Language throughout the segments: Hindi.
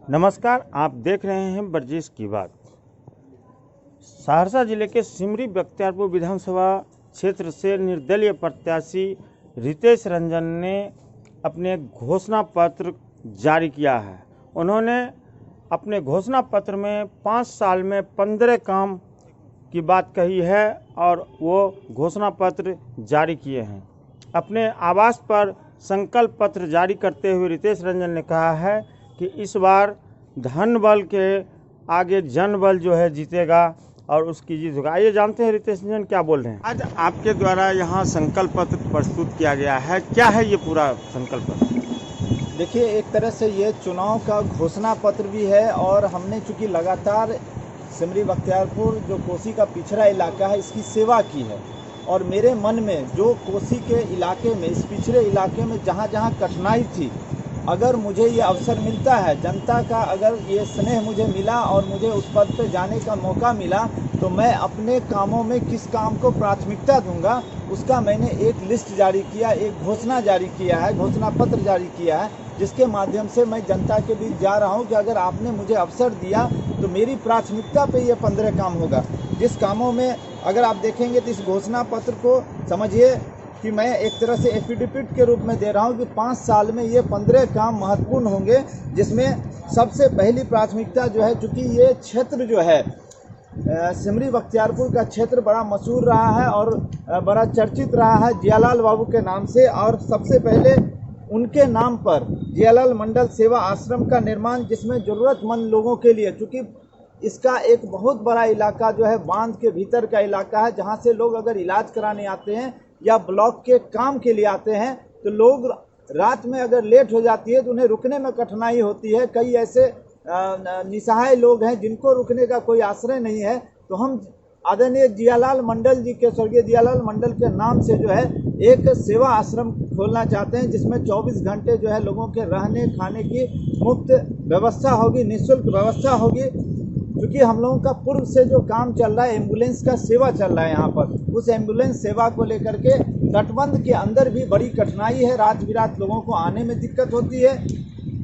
नमस्कार, आप देख रहे हैं बर्जिश की बात। सहरसा जिले के सिमरी बख्तियारपुर विधानसभा क्षेत्र से निर्दलीय प्रत्याशी रितेश रंजन ने अपने घोषणा पत्र जारी किया है। उन्होंने अपने घोषणा पत्र में 5 साल में 15 काम की बात कही है और वो घोषणा पत्र जारी किए हैं। अपने आवास पर संकल्प पत्र जारी करते हुए रितेश रंजन ने कहा है कि इस बार धन बल के आगे जन बल जो है जीतेगा और उसकी जीत होगा। आइए जानते हैं रितेश रंजन क्या बोल रहे हैं। आज आपके द्वारा यहाँ संकल्प पत्र प्रस्तुत किया गया है, क्या है ये पूरा संकल्प पत्र? देखिए, एक तरह से ये चुनाव का घोषणा पत्र भी है और हमने चूँकि लगातार सिमरी बख्तियारपुर जो कोसी का पिछड़ा इलाका है इसकी सेवा की है और मेरे मन में जो कोसी के इलाके में, इस पिछड़े इलाके में जहाँ जहाँ कठिनाई थी, अगर मुझे ये अवसर मिलता है, जनता का अगर ये स्नेह मुझे मिला और मुझे उस पद पे जाने का मौका मिला, तो मैं अपने कामों में किस काम को प्राथमिकता दूंगा, उसका मैंने एक लिस्ट जारी किया, एक घोषणा जारी किया है, घोषणा पत्र जारी किया है, जिसके माध्यम से मैं जनता के बीच जा रहा हूं कि अगर आपने मुझे अवसर दिया तो मेरी प्राथमिकता पे ये 15 काम होगा। जिस कामों में अगर आप देखेंगे तो इस घोषणा पत्र को समझिए कि मैं एक तरह से एफिडेविट के रूप में दे रहा हूं कि 5 साल में ये 15 काम महत्वपूर्ण होंगे, जिसमें सबसे पहली प्राथमिकता जो है, चूँकि ये क्षेत्र जो है सिमरी बख्तियारपुर का क्षेत्र बड़ा मशहूर रहा है और बड़ा चर्चित रहा है जियालाल बाबू के नाम से, और सबसे पहले उनके नाम पर जियालाल मंडल सेवा आश्रम का निर्माण, जिसमें ज़रूरतमंद लोगों के लिए, चूँकि इसका एक बहुत बड़ा इलाका जो है बांध के भीतर का इलाका है, जहाँ से लोग अगर इलाज कराने आते हैं या ब्लॉक के काम के लिए आते हैं तो लोग रात में अगर लेट हो जाती है तो उन्हें रुकने में कठिनाई होती है। कई ऐसे निसहाय लोग हैं जिनको रुकने का कोई आश्रय नहीं है, तो हम आदरणीय जियालाल मंडल जी के, स्वर्गीय जियालाल मंडल के नाम से जो है एक सेवा आश्रम खोलना चाहते हैं, जिसमें 24 घंटे जो है लोगों के रहने खाने की मुफ्त व्यवस्था होगी, निःशुल्क व्यवस्था होगी। क्योंकि हम लोगों का पूर्व से जो काम चल रहा है, एम्बुलेंस का सेवा चल रहा है यहाँ पर, उस एम्बुलेंस सेवा को लेकर के तटबंध के अंदर भी बड़ी कठिनाई है, रात बिरात लोगों को आने में दिक्कत होती है।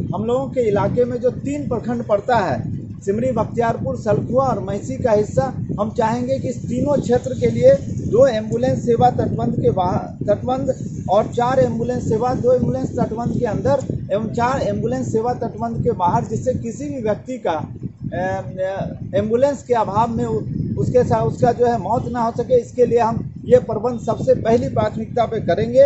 हम लोगों के इलाके में जो 3 प्रखंड पड़ता है, सिमरी बख्तियारपुर, सलखुआ और महिसी का हिस्सा, हम चाहेंगे कि इस तीनों क्षेत्र के लिए 2 एम्बुलेंस सेवा तटबंध के बाहर, तटबंध और 4 एम्बुलेंस सेवा, 2 एम्बुलेंस तटबंध के अंदर एवं 4 एम्बुलेंस सेवा तटबंध के बाहर, जिससे किसी भी व्यक्ति का एम्बुलेंस के अभाव में उसके साथ उसका जो है मौत ना हो सके, इसके लिए हम ये प्रबंध सबसे पहली प्राथमिकता पे करेंगे।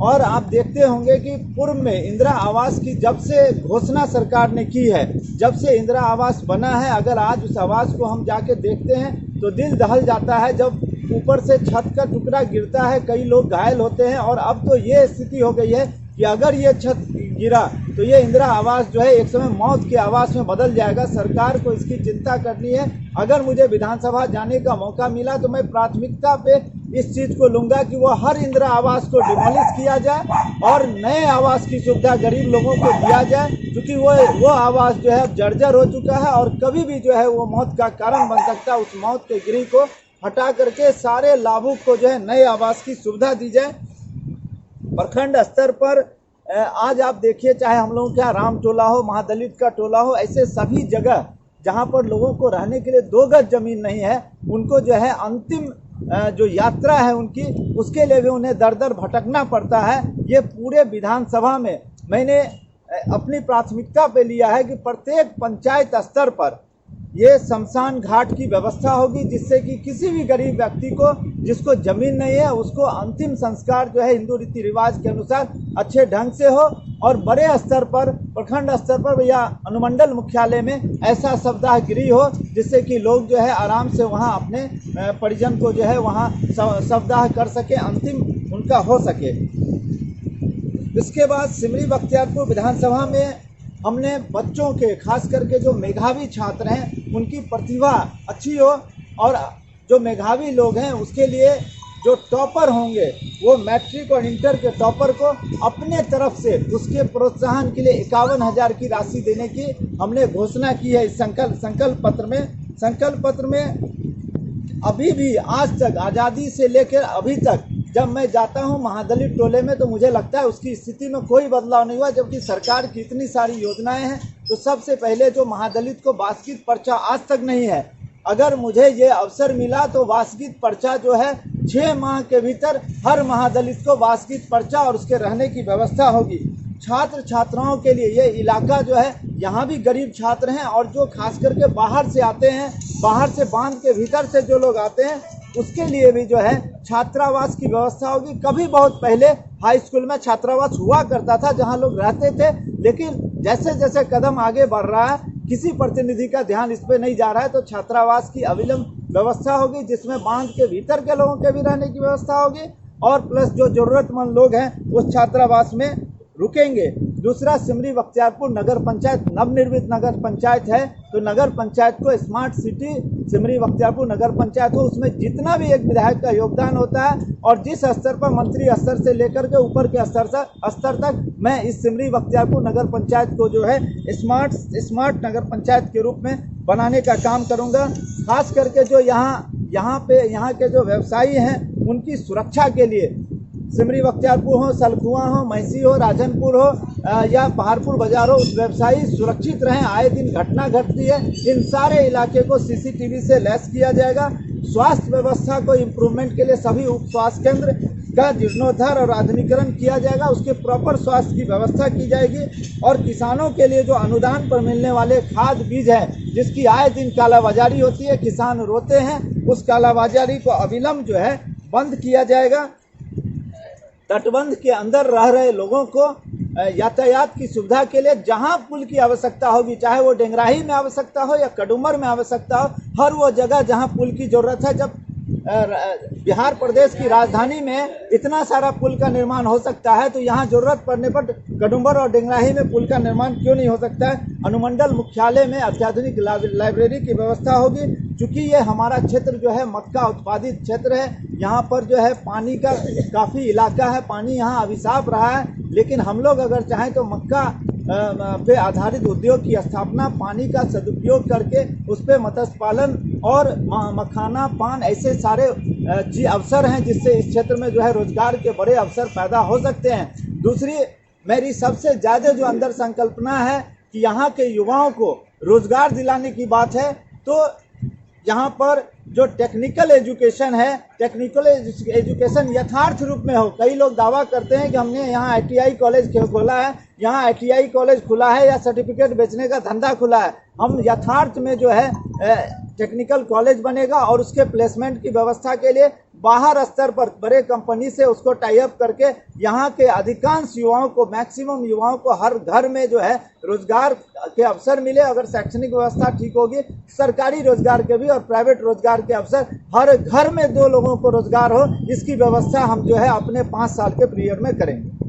और आप देखते होंगे कि पूर्व में इंदिरा आवास की जब से घोषणा सरकार ने की है, जब से इंदिरा आवास बना है, अगर आज उस आवास को हम जाके देखते हैं तो दिल दहल जाता है। जब ऊपर से छत का टुकड़ा गिरता है, कई लोग घायल होते हैं, और अब तो ये स्थिति हो गई है कि अगर ये छत गिरा तो ये इंदिरा आवास जो है एक समय मौत के आवास में बदल जाएगा। सरकार को इसकी चिंता करनी है। अगर मुझे विधानसभा जाने का मौका मिला तो मैं प्राथमिकता पे इस चीज़ को लूँगा कि वो हर इंदिरा आवास को डिमोलिश किया जाए और नए आवास की सुविधा गरीब लोगों को दिया जाए, क्योंकि वो आवास जो है अब जर्जर हो चुका है और कभी भी जो है वो मौत का कारण बन सकता है। उस मौत के गृह को हटा करके सारे लाभुक को जो है नए आवास की सुविधा दी जाए। प्रखंड स्तर पर आज आप देखिए, चाहे हम लोगों का राम टोला हो, महादलित का टोला हो, ऐसे सभी जगह जहां पर लोगों को रहने के लिए 2 गज जमीन नहीं है, उनको जो है अंतिम जो यात्रा है उनकी, उसके लिए भी उन्हें दर दर भटकना पड़ता है। ये पूरे विधानसभा में मैंने अपनी प्राथमिकता पे लिया है कि प्रत्येक पंचायत स्तर पर ये शमशान घाट की व्यवस्था होगी, जिससे कि किसी भी गरीब व्यक्ति को जिसको जमीन नहीं है उसको अंतिम संस्कार जो है हिंदू रीति रिवाज के अनुसार अच्छे ढंग से हो। और बड़े स्तर पर, प्रखंड स्तर पर या अनुमंडल मुख्यालय में ऐसा सप्ताह गृह हो, जिससे कि लोग जो है आराम से वहाँ अपने परिजन को जो है वहाँ सप्ताह कर सके, अंतिम उनका हो सके। इसके बाद सिमरी बख्तियारपुर विधानसभा में हमने बच्चों के, खास करके जो मेधावी छात्र हैं, उनकी प्रतिभा अच्छी हो, और जो मेधावी लोग हैं उसके लिए जो टॉपर होंगे वो मैट्रिक और इंटर के टॉपर को अपने तरफ से उसके प्रोत्साहन के लिए 51,000 की राशि देने की हमने घोषणा की है इस संकल्प पत्र में। संकल्प पत्र में अभी भी आज तक, आज़ादी से लेकर अभी तक, जब मैं जाता हूं महादलित टोले में तो मुझे लगता है उसकी स्थिति में कोई बदलाव नहीं हुआ, जबकि सरकार की इतनी सारी योजनाएं हैं, तो सबसे पहले जो महादलित को वासगीत पर्चा आज तक नहीं है, अगर मुझे ये अवसर मिला तो वासगीत पर्चा जो है 6 माह के भीतर हर महादलित को वासगीत पर्चा और उसके रहने की व्यवस्था होगी। छात्र छात्राओं के लिए ये इलाका जो है, यहाँ भी गरीब छात्र हैं और जो खास करके बाहर से आते हैं, बाहर से बांध के भीतर से जो लोग आते हैं, उसके लिए भी जो है छात्रावास की व्यवस्था होगी। कभी बहुत पहले हाई स्कूल में छात्रावास हुआ करता था जहाँ लोग रहते थे, लेकिन जैसे जैसे कदम आगे बढ़ रहा है, किसी प्रतिनिधि का ध्यान इस पे नहीं जा रहा है, तो छात्रावास की अविलंब व्यवस्था होगी, जिसमें बांध के भीतर के लोगों के भी रहने की व्यवस्था होगी और प्लस जो जरूरतमंद लोग हैं उस छात्रावास में रुकेंगे। दूसरा, सिमरी बख्तियारपुर नगर पंचायत नवनिर्मित नगर पंचायत है, तो नगर पंचायत को स्मार्ट सिटी सिमरी बख्तियारपुर नगर पंचायत हो, उसमें जितना भी एक विधायक का योगदान होता है और जिस स्तर पर मंत्री स्तर से लेकर के ऊपर के स्तर तक मैं इस सिमरी बख्तियारपुर नगर पंचायत को जो है स्मार्ट नगर पंचायत के रूप में बनाने का काम करूंगा। खास करके जो यहाँ के जो व्यवसायी हैं उनकी सुरक्षा के लिए सिमरी बख्तियारपुर हो, सलखुआ हो, मैसी हो, राजनपुर हो या पहाड़पुर बाजार हो, उस व्यवसायी सुरक्षित रहें। आए दिन घटना घटती है, इन सारे इलाके को सीसीटीवी से लैस किया जाएगा। स्वास्थ्य व्यवस्था को इम्प्रूवमेंट के लिए सभी उप स्वास्थ्य केंद्र का जीर्णोद्धार और आधुनिकीकरण किया जाएगा, उसके प्रॉपर स्वास्थ्य की व्यवस्था की जाएगी। और किसानों के लिए जो अनुदान पर मिलने वाले खाद बीज है, जिसकी आए दिन कालाबाजारी होती है, किसान रोते हैं, उस कालाबाजारी को अविलंब जो है बंद किया जाएगा। तटबंध के अंदर रह रहे लोगों को यातायात की सुविधा के लिए जहां पुल की आवश्यकता होगी, चाहे वो डेंगराही में आवश्यकता हो या कड़ुमर में आवश्यकता हो, हर वो जगह जहां पुल की जरूरत है। जब बिहार प्रदेश की राजधानी में इतना सारा पुल का निर्माण हो सकता है, तो यहाँ जरूरत पड़ने पर कड़ुमर और डेंगराही में पुल का निर्माण क्यों नहीं हो सकता है। अनुमंडल मुख्यालय में अत्याधुनिक लाइब्रेरी की व्यवस्था होगी। चूँकि ये हमारा क्षेत्र जो है मक्का उत्पादित क्षेत्र है, यहाँ पर जो है पानी का काफ़ी इलाका है, पानी यहाँ अभिशाप रहा है, लेकिन हम लोग अगर चाहें तो मक्का पे आधारित उद्योग की स्थापना, पानी का सदुपयोग करके उस पर मत्स्य पालन और मखाना, पान, ऐसे सारे अवसर हैं जिससे इस क्षेत्र में जो है रोजगार के बड़े अवसर पैदा हो सकते हैं। दूसरी मेरी सबसे ज़्यादा जो अंदर संकल्पना है कि यहाँ के युवाओं को रोजगार दिलाने की बात है, तो यहाँ पर जो टेक्निकल एजुकेशन है, टेक्निकल एजुकेशन यथार्थ रूप में हो। कई लोग दावा करते हैं कि हमने यहाँ ITI कॉलेज खोला है, यहाँ ITI कॉलेज खुला है या सर्टिफिकेट बेचने का धंधा खुला है। हम यथार्थ में जो है टेक्निकल कॉलेज बनेगा और उसके प्लेसमेंट की व्यवस्था के लिए बाहर स्तर पर बड़े कंपनी से उसको टाई अप करके यहाँ के अधिकांश युवाओं को, मैक्सिमम युवाओं को हर घर में जो है रोजगार के अवसर मिले। अगर शैक्षणिक व्यवस्था ठीक होगी, सरकारी रोजगार के भी और प्राइवेट रोजगार के अवसर, हर घर में 2 लोगों को रोजगार हो, इसकी व्यवस्था हम जो है अपने 5 साल के पीरियड में करेंगे।